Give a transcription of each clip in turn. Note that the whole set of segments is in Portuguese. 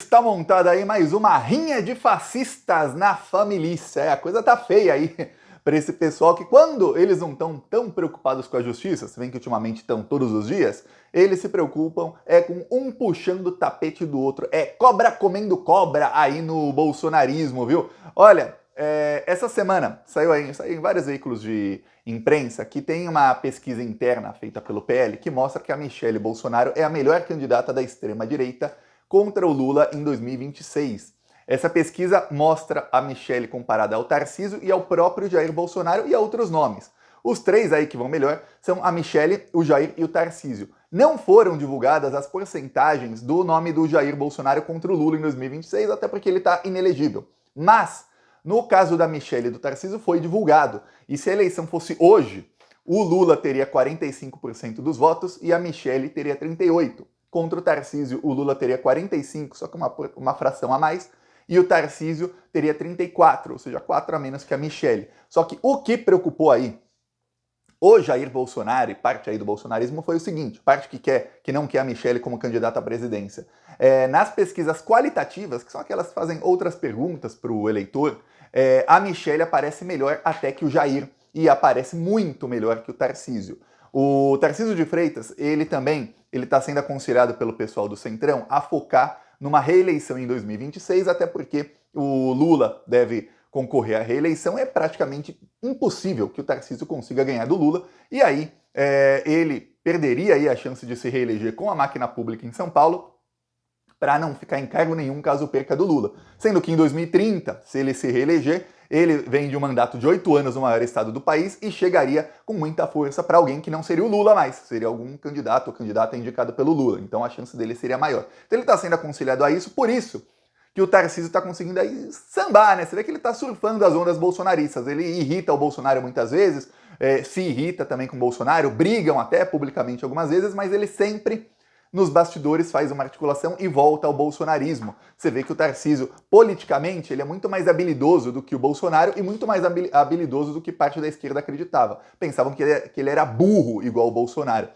Está montada aí mais uma rinha de fascistas na família. A coisa tá feia aí para esse pessoal que quando eles não estão tão preocupados com a justiça, se bem que ultimamente estão todos os dias, eles se preocupam com um puxando o tapete do outro. É cobra comendo cobra aí no bolsonarismo, viu? Olha, essa semana saiu em vários veículos de imprensa que tem uma pesquisa interna feita pelo PL que mostra que a Michelle Bolsonaro é a melhor candidata da extrema-direita contra o Lula em 2026. Essa pesquisa mostra a Michelle comparada ao Tarcísio e ao próprio Jair Bolsonaro e a outros nomes. Os três aí que vão melhor são a Michelle, o Jair e o Tarcísio. Não foram divulgadas as porcentagens do nome do Jair Bolsonaro contra o Lula em 2026, até porque ele está inelegível. Mas, no caso da Michelle e do Tarcísio, foi divulgado. E se a eleição fosse hoje, o Lula teria 45% dos votos e a Michelle teria 38%. Contra o Tarcísio, o Lula teria 45, só que uma fração a mais, e o Tarcísio teria 34, ou seja, 4 a menos que a Michelle. Só que o que preocupou aí o Jair Bolsonaro e parte aí do bolsonarismo foi o seguinte, parte que não quer a Michelle como candidata à presidência. Nas pesquisas qualitativas, que são aquelas que fazem outras perguntas para o eleitor, a Michelle aparece melhor até que o Jair e aparece muito melhor que o Tarcísio. O Tarcísio de Freitas, ele está sendo aconselhado pelo pessoal do Centrão a focar numa reeleição em 2026, até porque o Lula deve concorrer à reeleição, é praticamente impossível que o Tarcísio consiga ganhar do Lula, e aí ele perderia aí a chance de se reeleger com a máquina pública em São Paulo, para não ficar em cargo nenhum caso perca do Lula. Sendo que em 2030, se ele se reeleger, ele vem de um mandato de 8 anos no maior estado do país e chegaria com muita força para alguém que não seria o Lula mais, seria algum candidato ou candidata indicado pelo Lula. Então a chance dele seria maior. Então ele está sendo aconselhado a isso, por isso que o Tarcísio está conseguindo aí sambar, né? Você vê que ele está surfando as ondas bolsonaristas. Ele irrita o Bolsonaro muitas vezes, se irrita também com o Bolsonaro, brigam até publicamente algumas vezes, mas ele sempre nos bastidores faz uma articulação e volta ao bolsonarismo. Você vê que o Tarcísio, politicamente, ele é muito mais habilidoso do que o Bolsonaro e muito mais habilidoso do que parte da esquerda acreditava. Pensavam que ele era burro igual o Bolsonaro.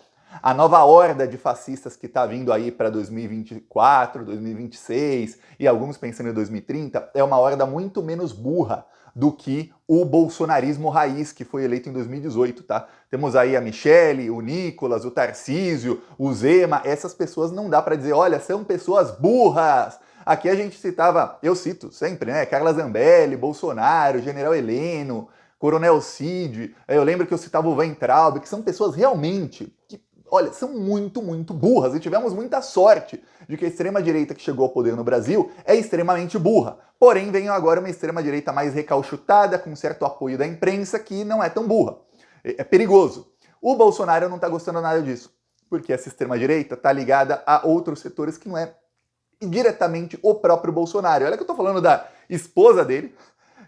A nova horda de fascistas que está vindo aí para 2024, 2026 e alguns pensando em 2030 é uma horda muito menos burra do que o bolsonarismo raiz que foi eleito em 2018, tá? Temos aí a Michelle, o Nicolas, o Tarcísio, o Zema, essas pessoas não dá para dizer, olha, são pessoas burras. Aqui a gente citava, eu cito sempre, né, Carla Zambelli, Bolsonaro, General Heleno, Coronel Cid, eu lembro que eu citava o Weintraub, que são pessoas realmente que, olha, são muito, muito burras e tivemos muita sorte de que a extrema-direita que chegou ao poder no Brasil é extremamente burra. Porém, vem agora uma extrema-direita mais recalchutada, com certo apoio da imprensa, que não é tão burra. É perigoso. O Bolsonaro não está gostando nada disso, porque essa extrema-direita está ligada a outros setores que não é diretamente o próprio Bolsonaro. Olha que eu estou falando da esposa dele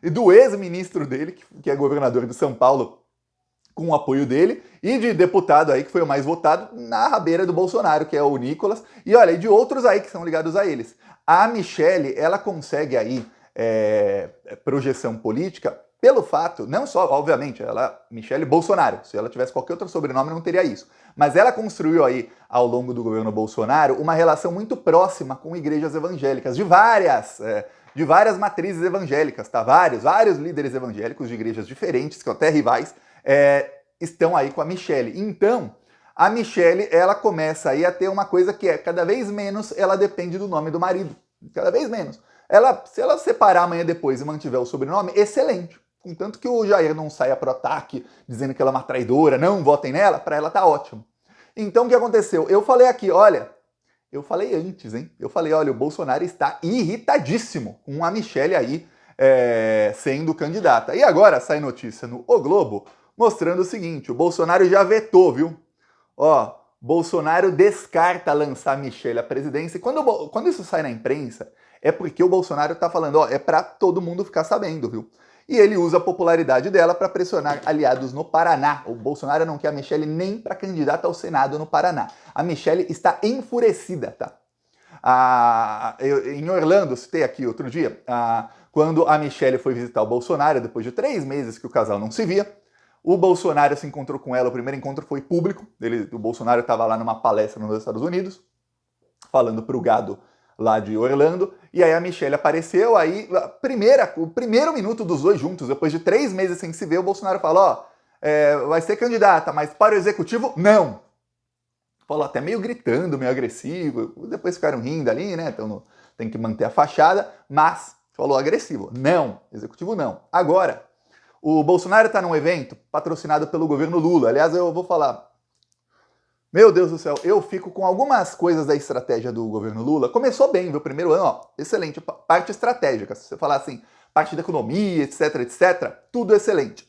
e do ex-ministro dele, que é governador de São Paulo, com o apoio dele, e de deputado aí que foi o mais votado na rabeira do Bolsonaro, que é o Nicolas, e olha, e de outros aí que são ligados a eles. A Michelle, ela consegue aí projeção política pelo fato, não só, obviamente, Michelle Bolsonaro, se ela tivesse qualquer outro sobrenome não teria isso, mas ela construiu aí, ao longo do governo Bolsonaro, uma relação muito próxima com igrejas evangélicas, de várias matrizes evangélicas, tá? Vários líderes evangélicos de igrejas diferentes, que são até rivais, estão aí com a Michelle. Então, a Michelle, ela começa aí a ter uma coisa que é, cada vez menos ela depende do nome do marido. Cada vez menos. Se ela separar amanhã depois e mantiver o sobrenome, excelente. Contanto que o Jair não saia pro ataque, dizendo que ela é uma traidora, não votem nela, para ela tá ótimo. Então, o que aconteceu? Eu falei aqui, olha, eu falei antes, hein? Eu falei, olha, o Bolsonaro está irritadíssimo com a Michelle aí sendo candidata. E agora sai notícia no O Globo mostrando o seguinte, o Bolsonaro já vetou, viu? Ó, Bolsonaro descarta lançar a Michelle à presidência. E quando isso sai na imprensa, é porque o Bolsonaro tá falando, ó, é para todo mundo ficar sabendo, viu? E ele usa a popularidade dela para pressionar aliados no Paraná. O Bolsonaro não quer a Michelle nem para candidata ao Senado no Paraná. A Michelle está enfurecida, tá? Em Orlando, citei aqui outro dia, quando a Michelle foi visitar o Bolsonaro, depois de 3 meses que o casal não se via, o Bolsonaro se encontrou com ela, o primeiro encontro foi público, o Bolsonaro estava lá numa palestra nos Estados Unidos, falando para o gado lá de Orlando, e aí a Michelle apareceu, aí o primeiro minuto dos dois juntos, depois de 3 meses sem se ver, o Bolsonaro falou, vai ser candidata, mas para o executivo, não. Falou até meio gritando, meio agressivo, depois ficaram rindo ali, né, então tem que manter a fachada, mas falou agressivo, não, executivo não. Agora, o Bolsonaro está num evento patrocinado pelo governo Lula, aliás, eu vou falar, meu Deus do céu, eu fico com algumas coisas da estratégia do governo Lula. Começou bem, viu? Primeiro ano, ó, excelente. Parte estratégica, se você falar assim, parte da economia, etc, etc, tudo excelente.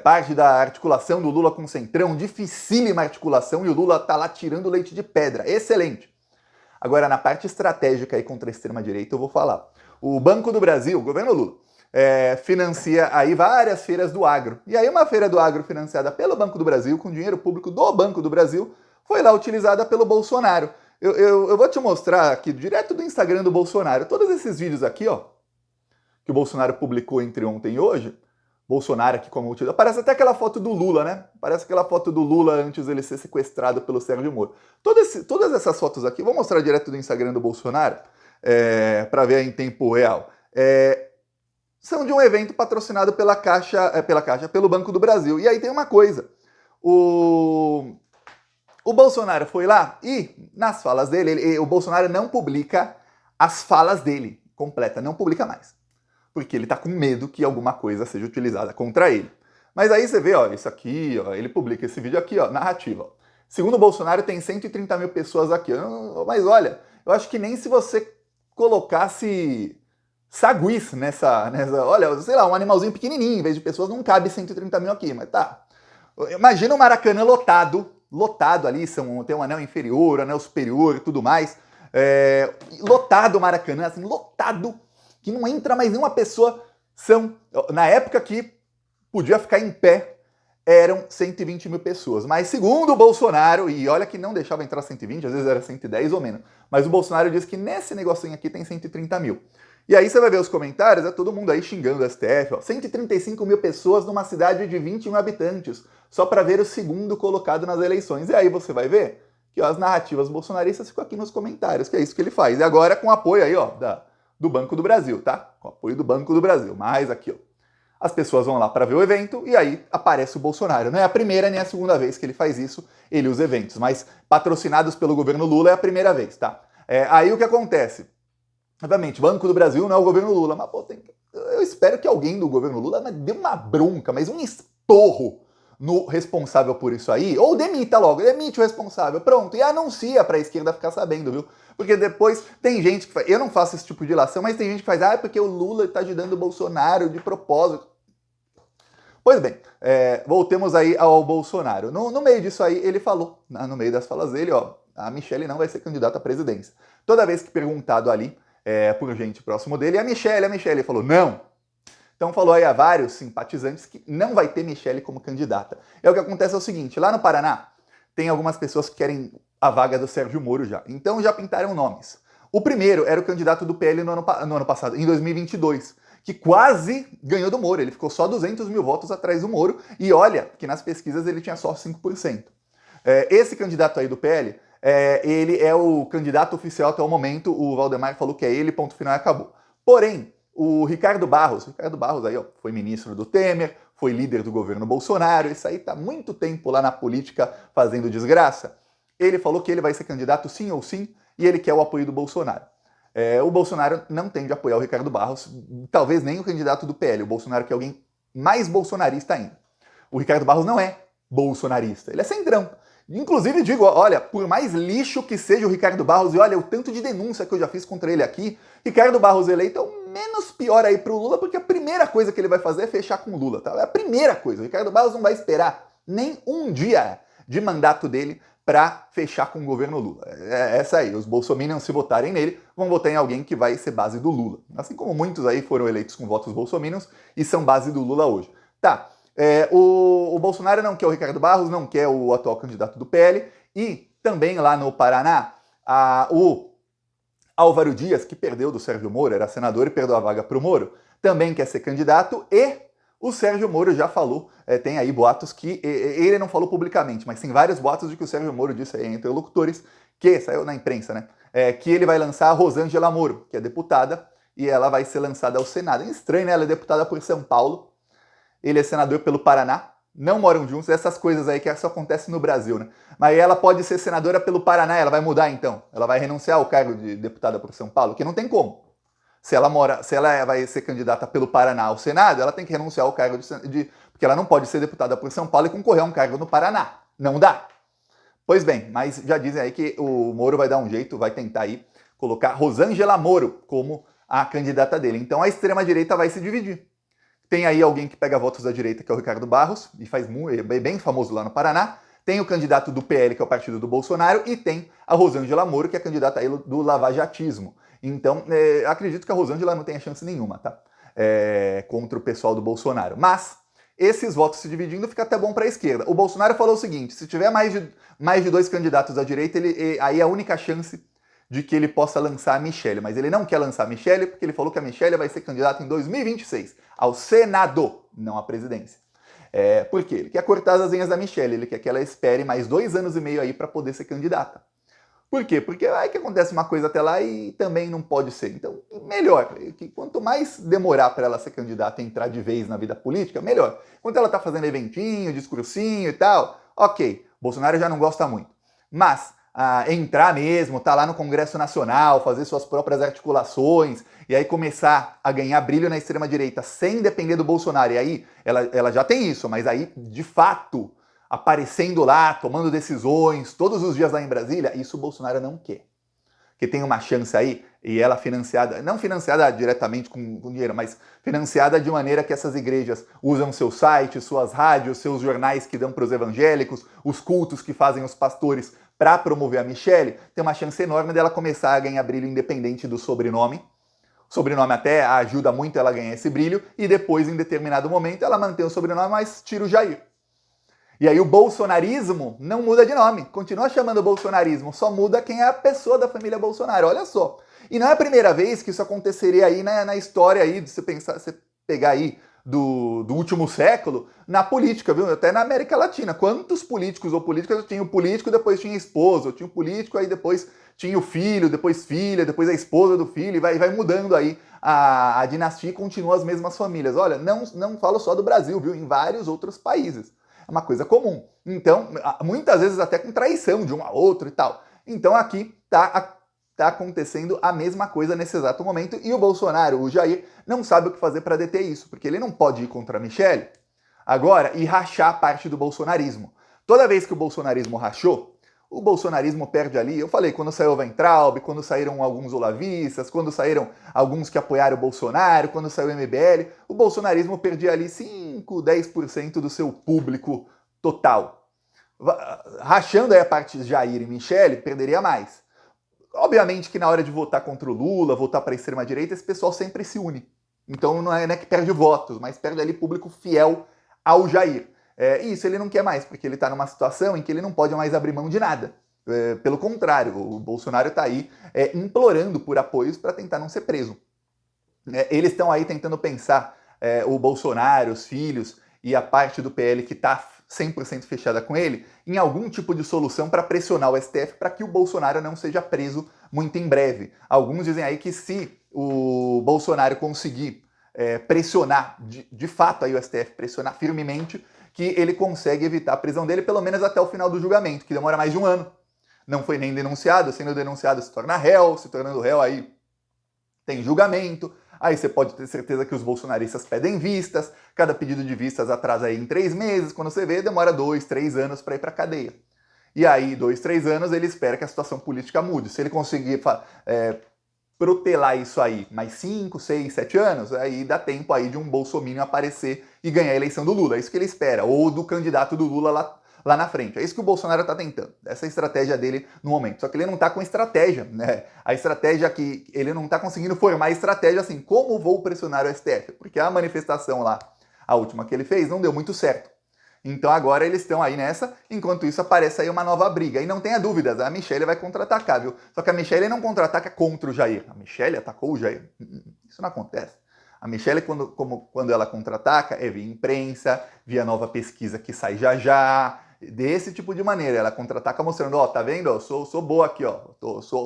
Parte da articulação do Lula com o Centrão, dificílima articulação, e o Lula tá lá tirando leite de pedra, excelente. Agora, na parte estratégica aí contra a extrema-direita, eu vou falar. O Banco do Brasil, o governo Lula, financia aí várias feiras do agro. E aí uma feira do agro financiada pelo Banco do Brasil, com dinheiro público do Banco do Brasil, foi lá utilizada pelo Bolsonaro. Eu vou te mostrar aqui, direto do Instagram do Bolsonaro, todos esses vídeos aqui, ó, que o Bolsonaro publicou entre ontem e hoje, Bolsonaro aqui como utilizado, parece até aquela foto do Lula, né? Parece aquela foto do Lula antes dele ser sequestrado pelo Sérgio Moro. Todas essas fotos aqui, vou mostrar direto do Instagram do Bolsonaro, para ver em tempo real. São de um evento patrocinado pelo Banco do Brasil. E aí tem uma coisa, o Bolsonaro foi lá e, nas falas dele, o Bolsonaro não publica as falas dele completa, não publica mais. Porque ele tá com medo que alguma coisa seja utilizada contra ele. Mas aí você vê, ó, isso aqui, ó, ele publica esse vídeo aqui, ó, narrativa. Ó. Segundo o Bolsonaro, tem 130 mil pessoas aqui. Mas olha, eu acho que nem se você colocasse saguis nessa, olha, sei lá, um animalzinho pequenininho, em vez de pessoas, não cabe 130 mil aqui, mas tá. Imagina o Maracanã lotado ali, tem um anel inferior, anel superior e tudo mais, lotado o Maracanã, assim, lotado, que não entra mais nenhuma pessoa, na época que podia ficar em pé, eram 120 mil pessoas. Mas segundo o Bolsonaro, e olha que não deixava entrar 120, às vezes era 110 ou menos, mas o Bolsonaro disse que nesse negocinho aqui tem 130 mil. E aí você vai ver os comentários, todo mundo aí xingando o STF, ó, 135 mil pessoas numa cidade de 20 mil habitantes, só para ver o segundo colocado nas eleições. E aí você vai ver que ó, as narrativas bolsonaristas ficam aqui nos comentários, que é isso que ele faz. E agora com apoio aí, ó, do Banco do Brasil, tá? Com apoio do Banco do Brasil. Mas aqui, ó, as pessoas vão lá para ver o evento e aí aparece o Bolsonaro. Não é a primeira nem a segunda vez que ele faz isso, ele usa eventos, mas patrocinados pelo governo Lula é a primeira vez, tá? Aí o que acontece? Obviamente, Banco do Brasil não é o governo Lula, mas pô, eu espero que alguém do governo Lula dê uma bronca, mas um esporro no responsável por isso aí, ou demita logo, demite o responsável, pronto, e anuncia pra esquerda ficar sabendo, viu? Porque depois tem gente que faz, eu não faço esse tipo de ilação, mas tem gente que faz, porque o Lula tá ajudando o Bolsonaro de propósito. Pois bem, voltemos aí ao Bolsonaro. No meio disso aí, ele falou, no meio das falas dele, ó, a Michelle não vai ser candidata à presidência. Toda vez que perguntado ali, por gente próximo dele, a Michelle falou não. Então falou aí a vários simpatizantes que não vai ter Michelle como candidata. O que acontece é o seguinte, lá no Paraná, tem algumas pessoas que querem a vaga do Sérgio Moro já. Então já pintaram nomes. O primeiro era o candidato do PL no ano passado, em 2022, que quase ganhou do Moro. Ele ficou só 200 mil votos atrás do Moro. E olha que nas pesquisas ele tinha só 5%. Esse candidato aí do PL, ele é o candidato oficial até o momento. O Valdemar falou que é ele, ponto final e acabou. Porém, o Ricardo Barros aí, ó, foi ministro do Temer, foi líder do governo Bolsonaro, isso aí tá muito tempo lá na política fazendo desgraça. Ele falou que ele vai ser candidato sim ou sim, e ele quer o apoio do Bolsonaro. O Bolsonaro não tem de apoiar o Ricardo Barros, talvez nem o candidato do PL. O Bolsonaro quer alguém mais bolsonarista ainda. O Ricardo Barros não é bolsonarista, ele é centrão. Inclusive digo, olha, por mais lixo que seja o Ricardo Barros, e olha o tanto de denúncia que eu já fiz contra ele aqui, Ricardo Barros eleito é o menos pior aí pro Lula, porque a primeira coisa que ele vai fazer é fechar com o Lula, tá? É a primeira coisa. O Ricardo Barros não vai esperar nem um dia de mandato dele para fechar com o governo Lula. É essa aí, os bolsominions, se votarem nele, vão votar em alguém que vai ser base do Lula. Assim como muitos aí foram eleitos com votos bolsominions e são base do Lula hoje. Tá, o Bolsonaro não quer o Ricardo Barros, não quer o atual candidato do PL, e também lá no Paraná, o Álvaro Dias, que perdeu do Sérgio Moro, era senador e perdeu a vaga para o Moro, também quer ser candidato, e o Sérgio Moro já falou, tem aí boatos que, ele não falou publicamente, mas tem vários boatos de que o Sérgio Moro disse aí em interlocutores, que saiu na imprensa, né, que ele vai lançar a Rosângela Moro, que é deputada, e ela vai ser lançada ao Senado. É estranho, né? Ela é deputada por São Paulo, ele é senador pelo Paraná, não moram juntos, essas coisas aí que só acontecem no Brasil, né? Mas ela pode ser senadora pelo Paraná, ela vai mudar então? Ela vai renunciar ao cargo de deputada por São Paulo? Que não tem como. Se ela vai ser candidata pelo Paraná ao Senado, ela tem que renunciar ao cargo porque ela não pode ser deputada por São Paulo e concorrer a um cargo no Paraná. Não dá. Pois bem, mas já dizem aí que o Moro vai dar um jeito, vai tentar aí colocar Rosângela Moro como a candidata dele. Então a extrema-direita vai se dividir. Tem aí alguém que pega votos da direita, que é o Ricardo Barros, e é bem famoso lá no Paraná. Tem o candidato do PL, que é o partido do Bolsonaro, e tem a Rosângela Moro, que é a candidata aí do lavajatismo. Então, acredito que a Rosângela não tenha chance nenhuma, tá? Contra o pessoal do Bolsonaro. Mas, esses votos se dividindo fica até bom para a esquerda. O Bolsonaro falou o seguinte, se tiver mais de 2 candidatos da direita, aí a única chance de que ele possa lançar a Michelle. Mas ele não quer lançar a Michelle, porque ele falou que a Michelle vai ser candidata em 2026 ao Senado, não à presidência. Por quê? Ele quer cortar as asinhas da Michelle, ele quer que ela espere mais 2 anos e meio aí para poder ser candidata. Por quê? Porque aí que acontece uma coisa até lá e também não pode ser. Então, melhor. Que quanto mais demorar para ela ser candidata e entrar de vez na vida política, melhor. Enquanto ela tá fazendo eventinho, discursinho e tal, ok. Bolsonaro já não gosta muito. Mas entrar mesmo, tá lá no Congresso Nacional, fazer suas próprias articulações e aí começar a ganhar brilho na extrema-direita sem depender do Bolsonaro. E aí ela já tem isso, mas aí, de fato, aparecendo lá, tomando decisões todos os dias lá em Brasília, isso o Bolsonaro não quer. Que tem uma chance aí, e ela financiada, não financiada diretamente com dinheiro, mas financiada de maneira que essas igrejas usam seus sites, suas rádios, seus jornais que dão para os evangélicos, os cultos que fazem os pastores para promover a Michelle, tem uma chance enorme dela começar a ganhar brilho independente do sobrenome. O sobrenome até ajuda muito ela a ganhar esse brilho, e depois, em determinado momento, ela mantém o sobrenome, mas tira o Jair. E aí o bolsonarismo não muda de nome, continua chamando bolsonarismo, só muda quem é a pessoa da família Bolsonaro, olha só. E não é a primeira vez que isso aconteceria aí na história aí, de você pegar aí do último século, na política, viu? Até na América Latina. Quantos políticos ou políticas tinha o político, depois tinha a esposa, tinha o político, aí depois tinha o filho, depois filha, depois a esposa do filho, e vai mudando aí a dinastia e continua as mesmas famílias. Olha, não falo só do Brasil, viu? Em vários outros países. É uma coisa comum. Então, muitas vezes até com traição de um a outro e tal. Então aqui tá acontecendo a mesma coisa nesse exato momento e o Bolsonaro, o Jair, não sabe o que fazer para deter isso, porque ele não pode ir contra a Michelle agora e rachar parte do bolsonarismo. Toda vez que o bolsonarismo rachou, o bolsonarismo perde ali. Eu falei, quando saiu o Weintraub, quando saíram alguns olavistas, quando saíram alguns que apoiaram o Bolsonaro, quando saiu o MBL, o bolsonarismo perdia ali 5, 10% do seu público total. Rachando aí a parte de Jair e Michelle, perderia mais. Obviamente que na hora de votar contra o Lula, votar para a extrema-direita, esse pessoal sempre se une. Então não é que perde votos, mas perde ali público fiel ao Jair. E isso ele não quer mais, porque ele está numa situação em que ele não pode mais abrir mão de nada. Pelo contrário, o Bolsonaro está aí implorando por apoios para tentar não ser preso. Eles estão aí tentando pensar, o Bolsonaro, os filhos e a parte do PL que está 100% fechada com ele, em algum tipo de solução para pressionar o STF para que o Bolsonaro não seja preso muito em breve. Alguns dizem aí que se o Bolsonaro conseguir pressionar, de fato aí o STF pressionar firmemente, que ele consegue evitar a prisão dele pelo menos até o final do julgamento, que demora mais de 1 ano. Não foi nem denunciado, sendo denunciado se torna réu, se tornando réu aí tem julgamento, aí você pode ter certeza que os bolsonaristas pedem vistas, cada pedido de vistas atrasa aí em 3 meses, quando você vê, demora 2, 3 anos para ir para cadeia. E aí, 2, 3 anos, ele espera que a situação política mude. Se ele conseguir protelar isso aí mais 5, 6, 7 anos, aí dá tempo aí de um bolsominion aparecer e ganhar a eleição do Lula. É isso que ele espera, ou do candidato do Lula lá na frente. É isso que o Bolsonaro está tentando. Essa é a estratégia dele no momento. Só que ele não está com estratégia, né? A estratégia que ele não está conseguindo formar a estratégia assim, como vou pressionar o STF? Porque a manifestação lá, a última que ele fez, não deu muito certo. Então agora eles estão aí nessa, enquanto isso aparece aí uma nova briga. E não tenha dúvidas, a Michelle vai contra-atacar, viu? Só que a Michelle não contra-ataca contra o Jair. A Michelle atacou o Jair. Isso não acontece. A Michelle, quando ela contra-ataca, é via imprensa, via nova pesquisa que sai já já, desse tipo de maneira. Ela contra-ataca mostrando, ó, tá vendo? Eu sou boa aqui, ó.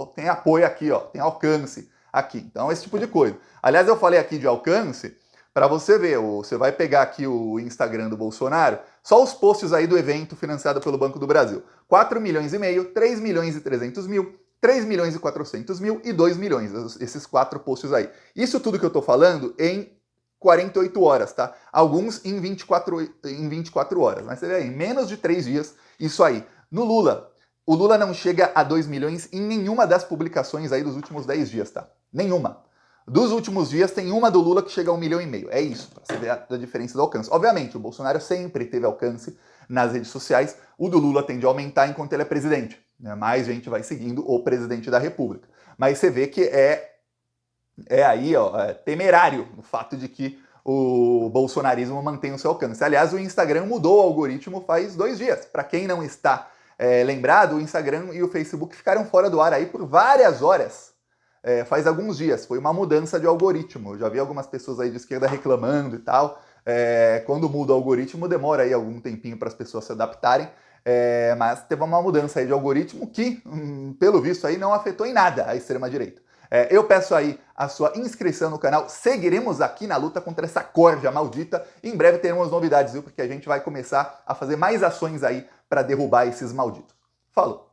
Tem apoio aqui, ó. Tem alcance aqui. Então, esse tipo de coisa. Aliás, eu falei aqui de alcance para você ver. Você vai pegar aqui o Instagram do Bolsonaro, só os posts aí do evento financiado pelo Banco do Brasil. 4 milhões e meio, 3 milhões e 300 mil, 3 milhões e 400 mil e 2 milhões. Esses 4 posts aí. Isso tudo que eu tô falando em 48 horas, tá? Alguns em 24 horas. Mas você vê aí, em menos de 3 dias, isso aí. No Lula, o Lula não chega a 2 milhões em nenhuma das publicações aí dos últimos 10 dias, tá? Nenhuma. Dos últimos dias, tem uma do Lula que chega a 1,5 milhão. É isso, pra você ver a diferença do alcance. Obviamente, o Bolsonaro sempre teve alcance nas redes sociais. O do Lula tende a aumentar enquanto ele é presidente, né? Mais gente vai seguindo o presidente da República. Mas você vê que aí, ó, temerário o fato de que o bolsonarismo mantém o seu alcance. Aliás, o Instagram mudou o algoritmo faz 2 dias. Para quem não está lembrado, o Instagram e o Facebook ficaram fora do ar aí por várias horas. Faz alguns dias. Foi uma mudança de algoritmo. Eu já vi algumas pessoas aí de esquerda reclamando e tal. Quando muda o algoritmo, demora aí algum tempinho para as pessoas se adaptarem. Mas teve uma mudança aí de algoritmo que, pelo visto, aí não afetou em nada a extrema-direita. Eu peço aí a sua inscrição no canal. Seguiremos aqui na luta contra essa corja maldita. Em breve teremos novidades, viu? Porque a gente vai começar a fazer mais ações aí para derrubar esses malditos. Falou!